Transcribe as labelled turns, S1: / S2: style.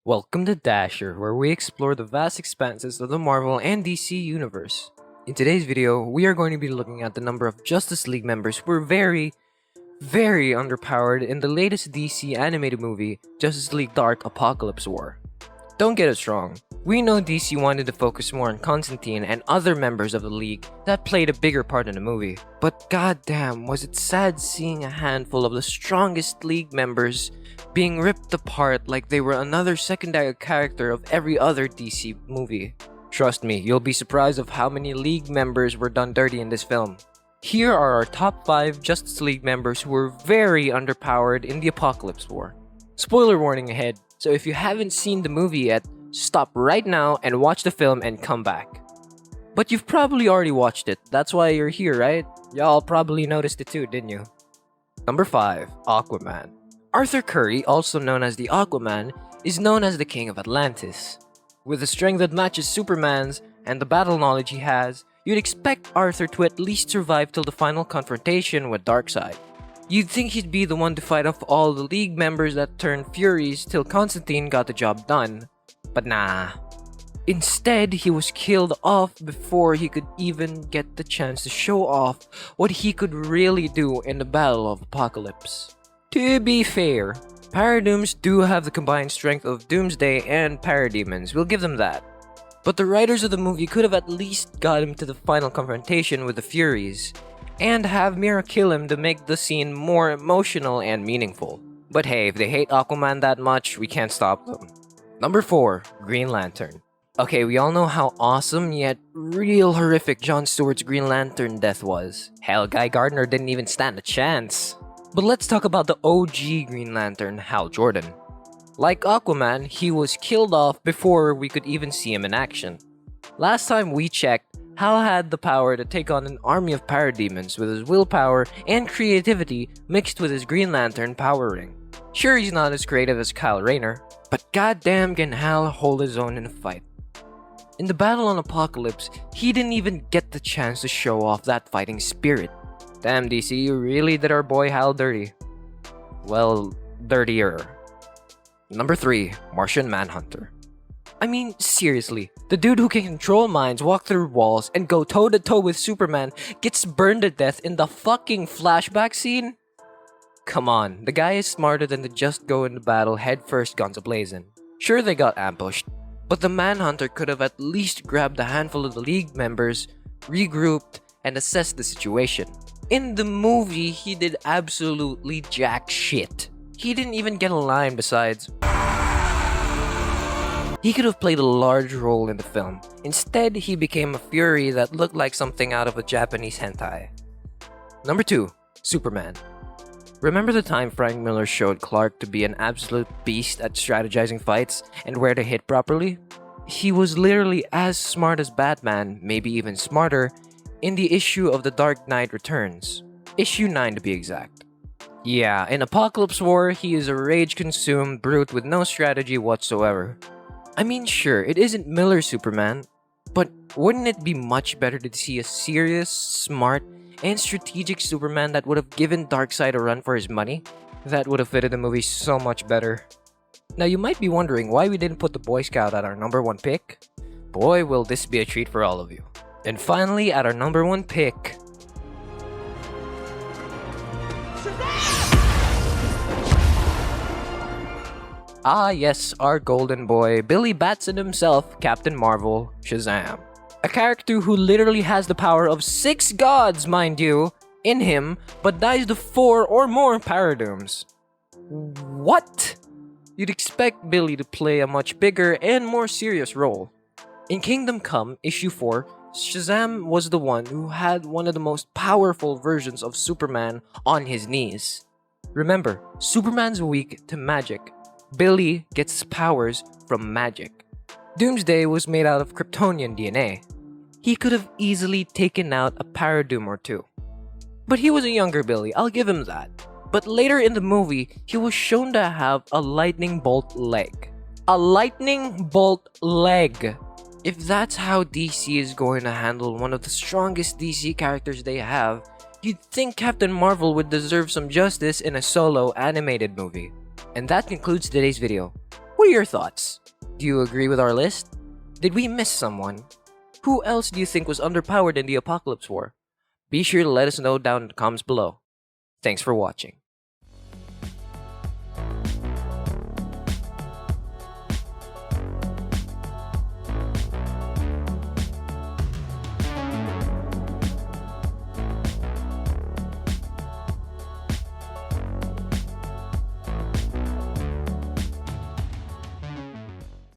S1: Welcome to Dasher, where we explore the vast expanses of the Marvel and DC universe. In today's video, we are going to be looking at the number of Justice League members who were very underpowered in the latest DC animated movie, Justice League Dark Apokalips War. Don't get us wrong, we know DC wanted to focus more on Constantine and other members of the League that played a bigger part in the movie, but goddamn was it sad seeing a handful of the strongest League members being ripped apart like they were another secondary character of every other DC movie. Trust me, you'll be surprised of how many League members were done dirty in this film. Here are our top 5 Justice League members who were very underpowered in the Apokalips War. Spoiler warning ahead, so if you haven't seen the movie yet, stop right now and watch the film and come back. But you've probably already watched it, that's why you're here, right? Y'all probably noticed it too, didn't you? Number 5. Aquaman. Arthur Curry, also known as the Aquaman, is known as the King of Atlantis. With the strength that matches Superman's and the battle knowledge he has, you'd expect Arthur to at least survive till the final confrontation with Darkseid. You'd think he'd be the one to fight off all the League members that turned Furies till Constantine got the job done. But nah. Instead, he was killed off before he could even get the chance to show off what he could really do in the Battle of Apokalips. To be fair, Paradooms do have the combined strength of Doomsday and Parademons, we'll give them that. But the writers of the movie could have at least got him to the final confrontation with the Furies, and have Mira kill him to make the scene more emotional and meaningful. But hey, if they hate Aquaman that much, we can't stop them. Number 4. Green Lantern. Okay, we all know how awesome yet real horrific Jon Stewart's Green Lantern death was. Hell, Guy Gardner didn't even stand a chance. But let's talk about the OG Green Lantern, Hal Jordan. Like Aquaman, he was killed off before we could even see him in action. Last time we checked, Hal had the power to take on an army of parademons with his willpower and creativity mixed with his Green Lantern power ring. Sure, he's not as creative as Kyle Rayner, but goddamn can Hal hold his own in a fight. In the battle on Apokalips, he didn't even get the chance to show off that fighting spirit. Damn DC, you really did our boy Hal dirty. Well, dirtier. Number 3. Martian Manhunter. I mean, seriously, the dude who can control minds, walk through walls, and go toe-to-toe with Superman gets burned to death in the fucking flashback scene? Come on, the guy is smarter than to just go into battle headfirst guns a-blazing. Sure, they got ambushed, but the Manhunter could have at least grabbed a handful of the League members, regrouped, and assessed the situation. In the movie, he did absolutely jack shit. He didn't even get a line besides. He could have played a large role in the film. Instead, he became a Fury that looked like something out of a Japanese hentai. Number 2. Superman. Remember the time Frank Miller showed Clark to be an absolute beast at strategizing fights and where to hit properly? He was literally as smart as Batman, maybe even smarter, in the issue of The Dark Knight Returns. Issue 9 to be exact. Yeah, in Apokalips War, he is a rage-consumed brute with no strategy whatsoever. I mean, sure, it isn't Miller's Superman, but wouldn't it be much better to see a serious, smart, and strategic Superman that would have given Darkseid a run for his money? That would have fitted the movie so much better. Now you might be wondering why we didn't put the Boy Scout at our number 1 pick. Boy, will this be a treat for all of you. And finally, at our number 1 pick... Ah yes, our golden boy, Billy Batson himself, Captain Marvel, Shazam. A character who literally has the power of 6 gods, mind you, in him, but dies to 4 or more Paradooms. What? You'd expect Billy to play a much bigger and more serious role. In Kingdom Come, issue 4, Shazam was the one who had one of the most powerful versions of Superman on his knees. Remember, Superman's weak to magic. Billy gets his powers from magic. Doomsday was made out of Kryptonian DNA. He could have easily taken out a Paradoom or 2. But he was a younger Billy, I'll give him that. But later in the movie, he was shown to have a lightning bolt leg. A lightning bolt leg! If that's how DC is going to handle one of the strongest DC characters they have, you'd think Captain Marvel would deserve some justice in a solo animated movie. And that concludes today's video. What are your thoughts? Do you agree with our list? Did we miss someone? Who else do you think was underpowered in the Apokalips War? Be sure to let us know down in the comments below. Thanks for watching.